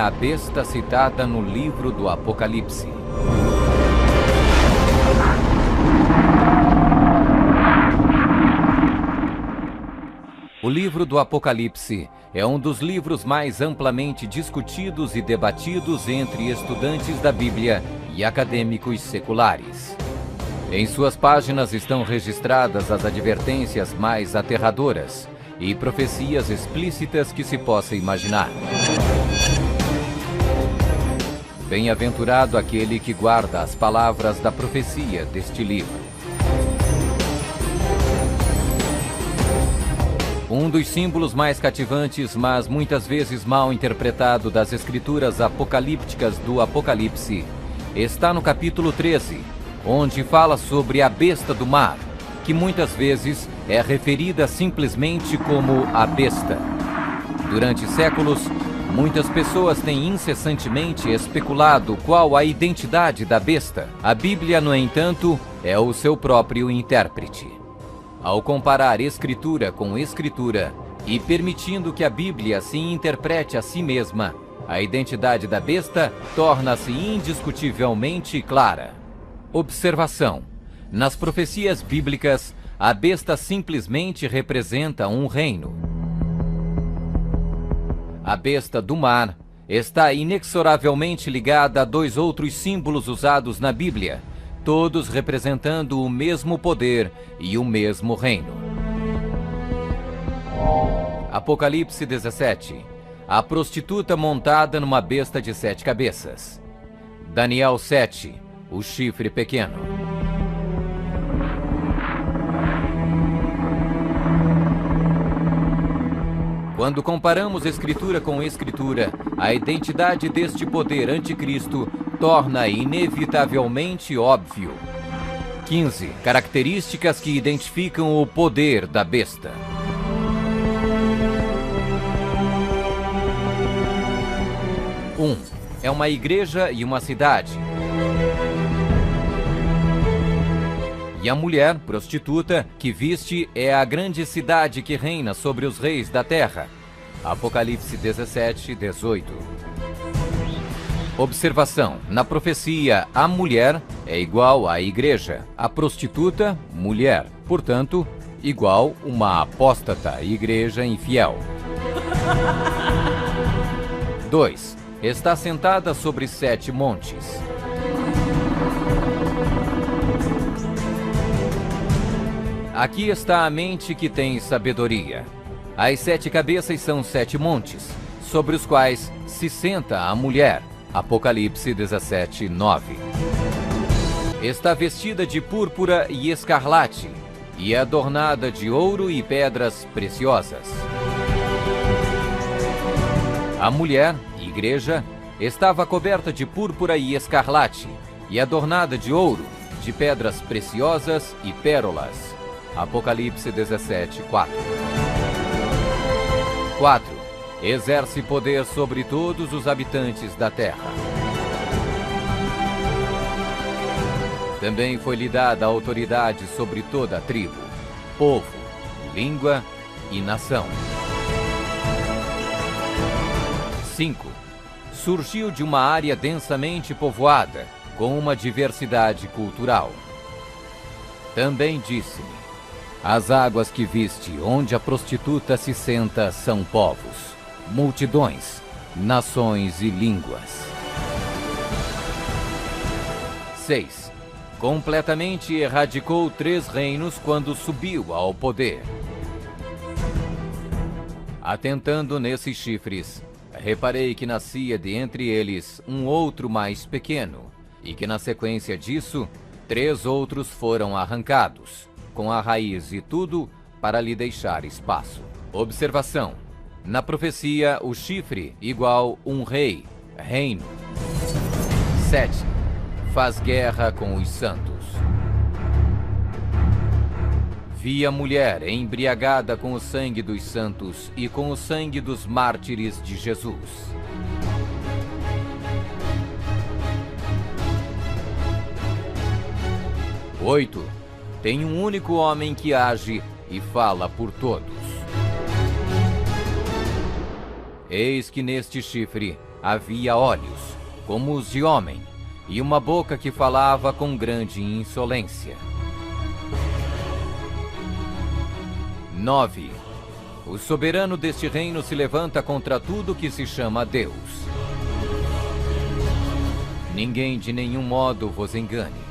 a besta citada no livro do Apocalipse. O livro do Apocalipse é um dos livros mais amplamente discutidos e debatidos entre estudantes da Bíblia e acadêmicos seculares. Em suas páginas estão registradas as advertências mais aterradoras e profecias explícitas que se possa imaginar. Bem-aventurado aquele que guarda as palavras da profecia deste livro. Um dos símbolos mais cativantes, mas muitas vezes mal interpretado das escrituras apocalípticas do Apocalipse, está no capítulo 13, onde fala sobre a besta do mar, que muitas vezes é referida simplesmente como a besta. Durante séculos, muitas pessoas têm incessantemente especulado qual a identidade da besta. A Bíblia, no entanto, é o seu próprio intérprete. Ao comparar Escritura com Escritura e permitindo que a Bíblia se interprete a si mesma, a identidade da besta torna-se indiscutivelmente clara. Observação: nas profecias bíblicas, a besta simplesmente representa um reino. A besta do mar está inexoravelmente ligada a dois outros símbolos usados na Bíblia, todos representando o mesmo poder e o mesmo reino. Apocalipse 17. A prostituta montada numa besta de 7 cabeças. Daniel 7. O chifre pequeno. Quando comparamos Escritura com Escritura, a identidade deste poder anticristo torna inevitavelmente óbvio. 15. Características que identificam o poder da besta. 1. É uma igreja e uma cidade. E a mulher, prostituta, que viste é a grande cidade que reina sobre os reis da terra. Apocalipse 17, 18. Observação: na profecia, a mulher é igual à igreja, a prostituta, mulher, portanto, igual uma apóstata, igreja infiel. 2. Está sentada sobre 7 montes. Aqui está a mente que tem sabedoria. As 7 cabeças são 7 montes, sobre os quais se senta a mulher. Apocalipse 17, 9. Está vestida de púrpura e escarlate, e é adornada de ouro e pedras preciosas. A mulher, igreja, estava coberta de púrpura e escarlate, e adornada de ouro, de pedras preciosas e pérolas. Apocalipse 17, 4. 4. Exerce poder sobre todos os habitantes da terra. Também foi-lhe dada autoridade sobre toda a tribo, povo, língua e nação. 5. Surgiu de uma área densamente povoada, com uma diversidade cultural. Também disse-me: as águas que viste, onde a prostituta se senta, são povos, multidões, nações e línguas. 6. Completamente erradicou 3 reinos quando subiu ao poder. Atentando nesses chifres, reparei que nascia de entre eles um outro mais pequeno, e que na sequência disso, 3 outros foram arrancados, com a raiz e tudo, para lhe deixar espaço. Observação: na profecia, o chifre igual um rei, reino. 7. Faz guerra com os santos. Vi a mulher embriagada com o sangue dos santos e com o sangue dos mártires de Jesus. 8. Tem um único homem que age e fala por todos. Eis que neste chifre havia olhos, como os de homem, e uma boca que falava com grande insolência. 9. O soberano deste reino se levanta contra tudo que se chama Deus. Ninguém de nenhum modo vos engane.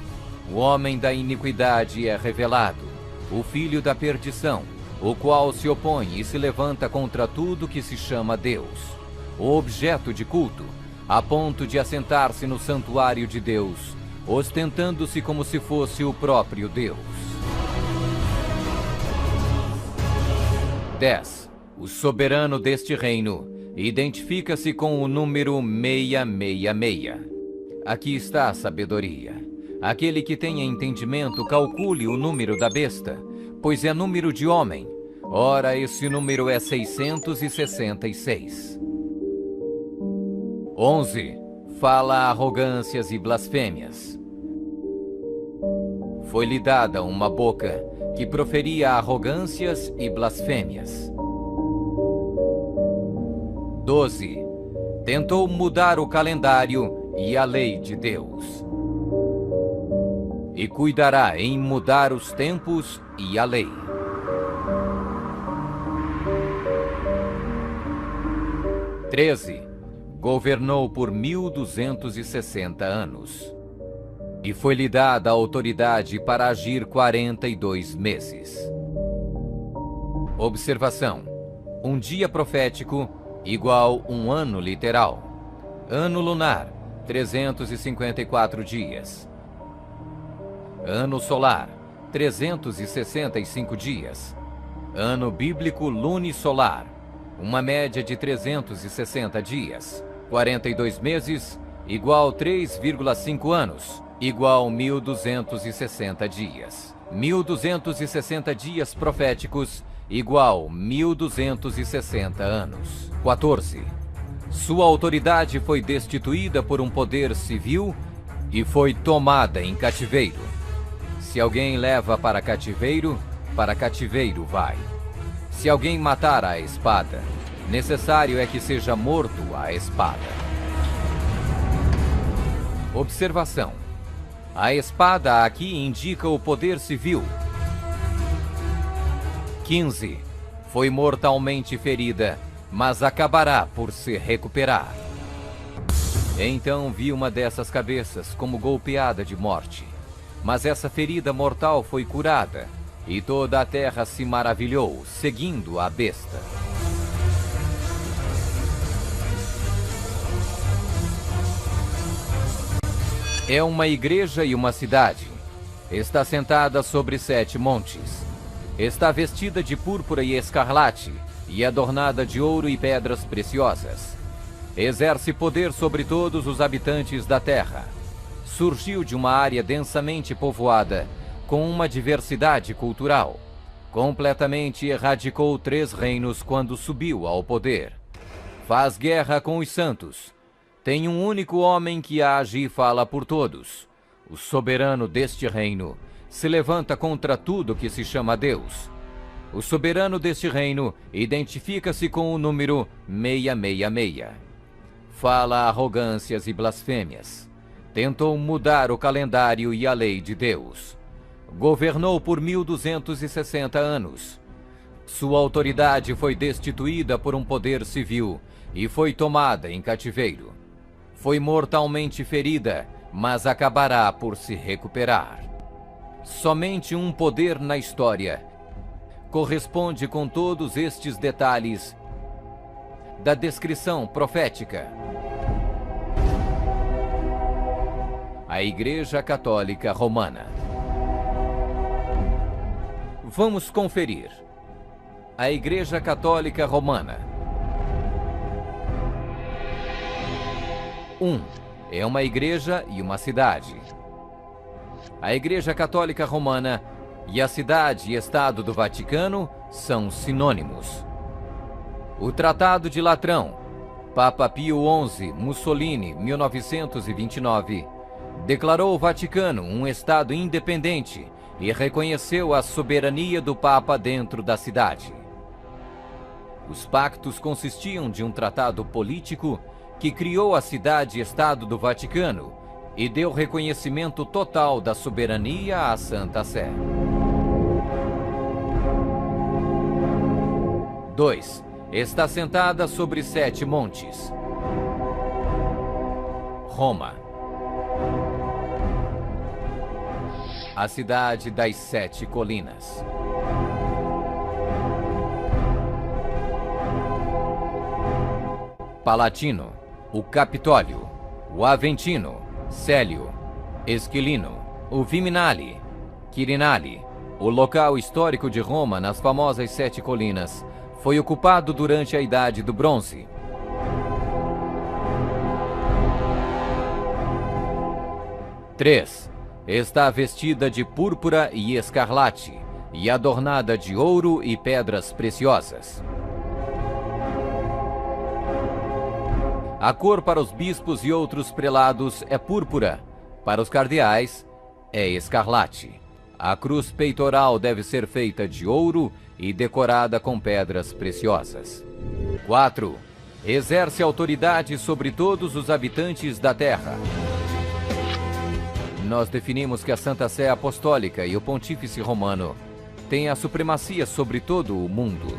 O homem da iniquidade é revelado, o filho da perdição, o qual se opõe e se levanta contra tudo que se chama Deus, o objeto de culto, a ponto de assentar-se no santuário de Deus, ostentando-se como se fosse o próprio Deus. 10. O soberano deste reino identifica-se com o número 666. Aqui está a sabedoria. Aquele que tenha entendimento, calcule o número da besta, pois é número de homem. Ora, esse número é 666. 11. Fala arrogâncias e blasfêmias. Foi-lhe dada uma boca que proferia arrogâncias e blasfêmias. 12. Tentou mudar o calendário e a lei de Deus. E cuidará em mudar os tempos e a lei. 13. Governou por 1260 anos. E foi-lhe dada a autoridade para agir 42 meses. Observação: um dia profético igual um ano literal. Ano lunar, 354 dias. Ano solar, 365 dias. Ano bíblico lunisolar, uma média de 360 dias. 42 meses, igual 3,5 anos, igual 1260 dias. 1260 dias proféticos, igual 1260 anos. 14. Sua autoridade foi destituída por um poder civil e foi tomada em cativeiro. Se alguém leva para cativeiro vai. Se alguém matar à espada, necessário é que seja morto à espada. Observação: a espada aqui indica o poder civil. 15. Foi mortalmente ferida, mas acabará por se recuperar. Então vi uma dessas cabeças como golpeada de morte. Mas essa ferida mortal foi curada, e toda a terra se maravilhou, seguindo a besta. É uma igreja e uma cidade. Está sentada sobre 7 montes. Está vestida de púrpura e escarlate, e adornada de ouro e pedras preciosas. Exerce poder sobre todos os habitantes da terra. Surgiu de uma área densamente povoada, com uma diversidade cultural. Completamente erradicou 3 reinos quando subiu ao poder. Faz guerra com os santos. Tem um único homem que age e fala por todos. O soberano deste reino se levanta contra tudo que se chama Deus. O soberano deste reino identifica-se com o número 666. Fala arrogâncias e blasfêmias. Tentou mudar o calendário e a lei de Deus. Governou por 1260 anos. Sua autoridade foi destituída por um poder civil e foi tomada em cativeiro. Foi mortalmente ferida, mas acabará por se recuperar. Somente um poder na história corresponde com todos estes detalhes da descrição profética. A Igreja Católica Romana. Vamos conferir. A Igreja Católica Romana. 1. É uma igreja e uma cidade. A Igreja Católica Romana e a cidade e Estado do Vaticano são sinônimos. O Tratado de Latrão, Papa Pio XI, Mussolini, 1929, declarou o Vaticano um Estado independente e reconheceu a soberania do Papa dentro da cidade. Os pactos consistiam de um tratado político que criou a cidade-estado do Vaticano e deu reconhecimento total da soberania à Santa Sé. 2. Está sentada sobre 7 montes. Roma. A cidade das 7 colinas. Palatino, o Capitólio, o Aventino, Célio, Esquilino, o Viminale, Quirinale, o local histórico de Roma nas famosas 7 colinas, foi ocupado durante a Idade do Bronze. Três. Está vestida de púrpura e escarlate e adornada de ouro e pedras preciosas. A cor para os bispos e outros prelados é púrpura, para os cardeais é escarlate. A cruz peitoral deve ser feita de ouro e decorada com pedras preciosas. 4. Exerce autoridade sobre todos os habitantes da terra. Nós definimos que a Santa Sé Apostólica e o Pontífice Romano têm a supremacia sobre todo o mundo,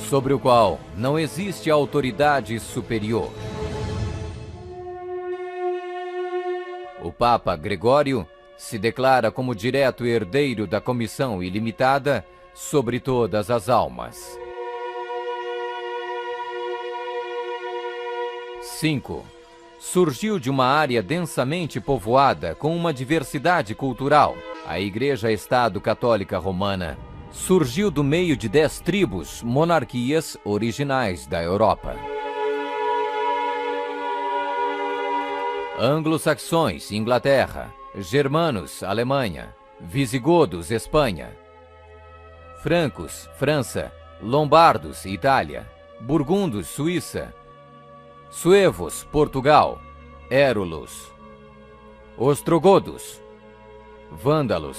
sobre o qual não existe autoridade superior. O Papa Gregório se declara como direto herdeiro da comissão ilimitada sobre todas as almas. 5. Surgiu de uma área densamente povoada com uma diversidade cultural. A Igreja-Estado Católica Romana surgiu do meio de 10 tribos, monarquias originais da Europa. Anglo-saxões, Inglaterra. Germanos, Alemanha. Visigodos, Espanha. Francos, França. Lombardos, Itália. Burgundos, Suíça. Suevos, Portugal. Érulos. Ostrogodos. Vândalos.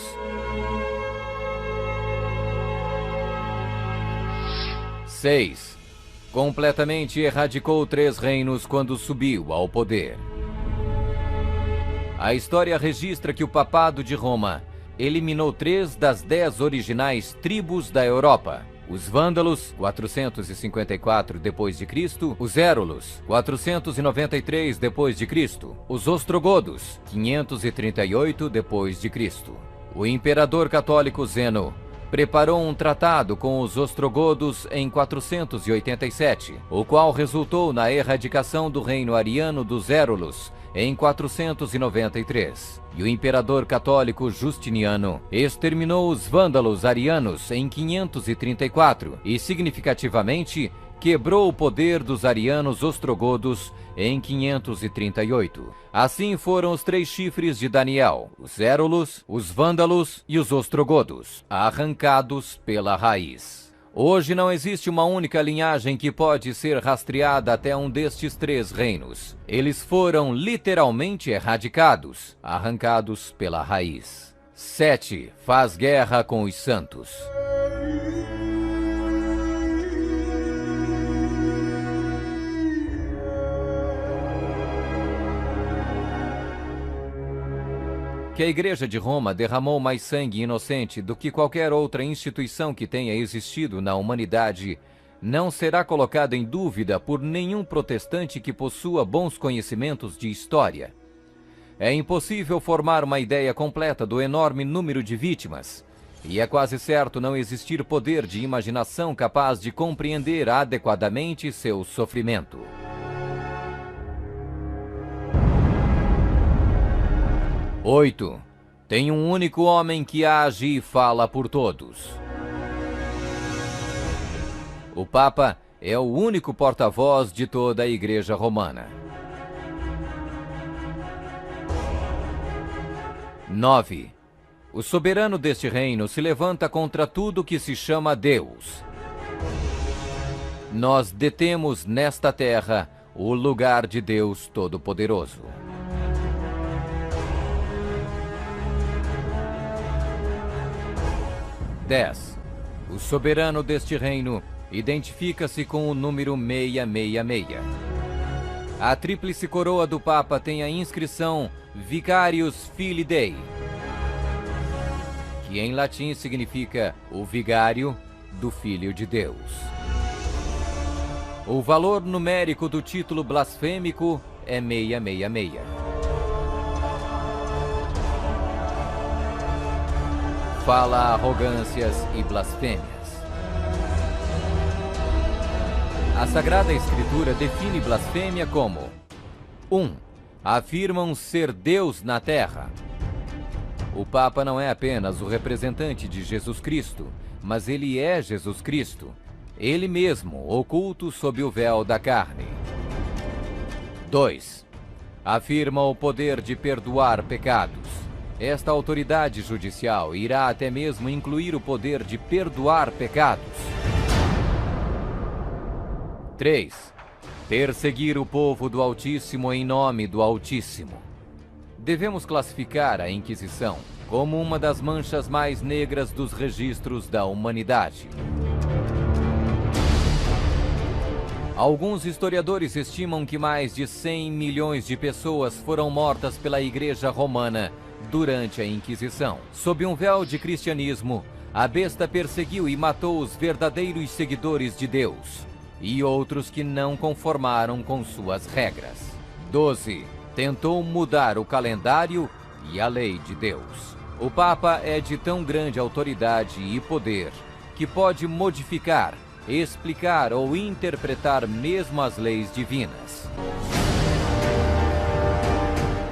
6. Completamente erradicou 3 reinos quando subiu ao poder. A história registra que o Papado de Roma eliminou 3 das 10 originais tribos da Europa. Os Vândalos, 454 d.C., os Érulos, 493 d.C., os Ostrogodos, 538 d.C. O imperador católico Zeno preparou um tratado com os Ostrogodos em 487, o qual resultou na erradicação do reino ariano dos Érulos em 493. E o imperador católico Justiniano exterminou os vândalos arianos em 534 e, significativamente, quebrou o poder dos arianos ostrogodos em 538. Assim foram os 3 chifres de Daniel, os Érulos, os Vândalos e os Ostrogodos, arrancados pela raiz. Hoje não existe uma única linhagem que pode ser rastreada até um destes 3 reinos. Eles foram literalmente erradicados, arrancados pela raiz. 7. Faz guerra com os santos. Que a Igreja de Roma derramou mais sangue inocente do que qualquer outra instituição que tenha existido na humanidade não será colocada em dúvida por nenhum protestante que possua bons conhecimentos de história. É impossível formar uma ideia completa do enorme número de vítimas, e é quase certo não existir poder de imaginação capaz de compreender adequadamente seu sofrimento. 8. Tem um único homem que age e fala por todos. O Papa é o único porta-voz de toda a Igreja Romana. 9. O soberano deste reino se levanta contra tudo que se chama Deus. Nós detemos nesta terra o lugar de Deus Todo-Poderoso. 10. O soberano deste reino identifica-se com o número 666. A tríplice coroa do Papa tem a inscrição Vicarius Filii Dei, que em latim significa o vigário do Filho de Deus. O valor numérico do título blasfêmico é 666. Fala arrogâncias e blasfêmias. A Sagrada Escritura define blasfêmia como 1. Afirmam ser Deus na terra. O Papa não é apenas o representante de Jesus Cristo, mas ele é Jesus Cristo, ele mesmo oculto sob o véu da carne. 2. Afirma o poder de perdoar pecados. Esta autoridade judicial irá até mesmo incluir o poder de perdoar pecados. 3. Perseguir o povo do Altíssimo em nome do Altíssimo. Devemos classificar a Inquisição como uma das manchas mais negras dos registros da humanidade. Alguns historiadores estimam que mais de 100 milhões de pessoas foram mortas pela Igreja Romana durante a Inquisição. Sob um véu de cristianismo, a besta perseguiu e matou os verdadeiros seguidores de Deus e outros que não conformaram com suas regras. 12. Tentou mudar o calendário e a lei de Deus. O Papa é de tão grande autoridade e poder que pode modificar, explicar ou interpretar mesmo as leis divinas.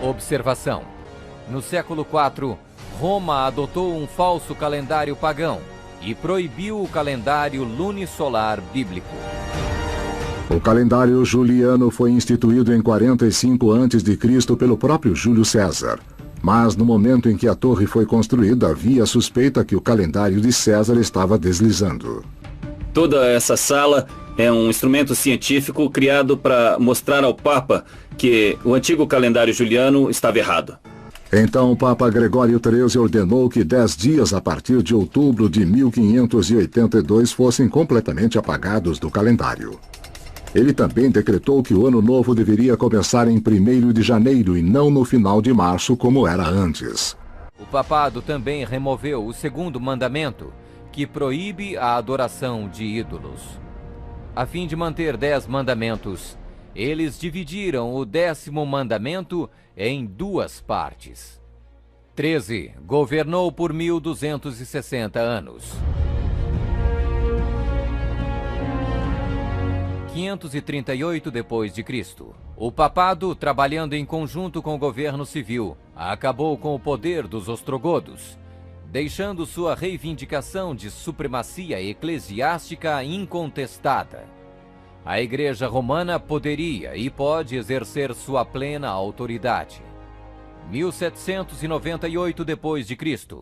Observação: no século IV, Roma adotou um falso calendário pagão e proibiu o calendário lunisolar bíblico. O calendário juliano foi instituído em 45 a.C. pelo próprio Júlio César. Mas no momento em que a torre foi construída, havia a suspeita que o calendário de César estava deslizando. Toda essa sala é um instrumento científico criado para mostrar ao Papa que o antigo calendário juliano estava errado. Então o Papa Gregório XIII ordenou que 10 dias a partir de outubro de 1582 fossem completamente apagados do calendário. Ele também decretou que o ano novo deveria começar em 1º de janeiro e não no final de março como era antes. O papado também removeu o 2º mandamento, que proíbe a adoração de ídolos. A fim de manter 10 mandamentos, eles dividiram o 10º mandamento em 2 partes. 13. Governou por 1260 anos. 538 d.C. O papado, trabalhando em conjunto com o governo civil, acabou com o poder dos ostrogodos, deixando sua reivindicação de supremacia eclesiástica incontestada. A Igreja Romana poderia e pode exercer sua plena autoridade. 1798 d.C.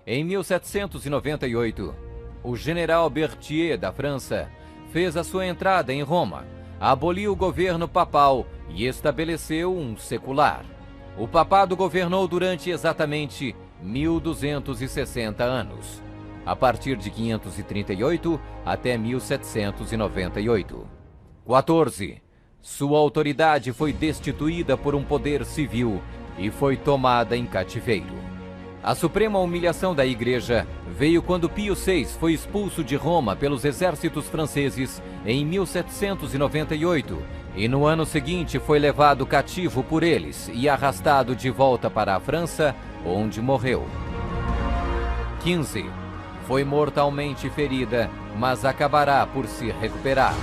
Em 1798, o general Berthier da França fez a sua entrada em Roma, aboliu o governo papal e estabeleceu um secular. O papado governou durante exatamente 1260 anos, a partir de 538 até 1798. 14. Sua autoridade foi destituída por um poder civil e foi tomada em cativeiro. A suprema humilhação da Igreja veio quando Pio VI foi expulso de Roma pelos exércitos franceses em 1798 e no ano seguinte foi levado cativo por eles e arrastado de volta para a França, onde morreu. 15. Foi mortalmente ferida, mas acabará por se recuperar.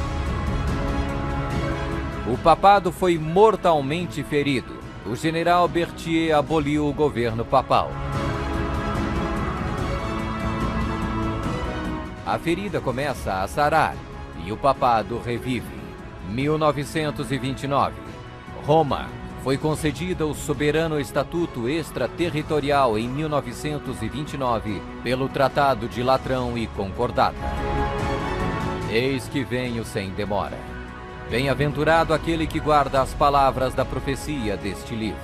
O papado foi mortalmente ferido. O general Berthier aboliu o governo papal. A ferida começa a sarar e o papado revive. 1929. Roma foi concedida o soberano estatuto extraterritorial em 1929 pelo Tratado de Latrão e Concordata. Eis que venho sem demora. Bem-aventurado aquele que guarda as palavras da profecia deste livro.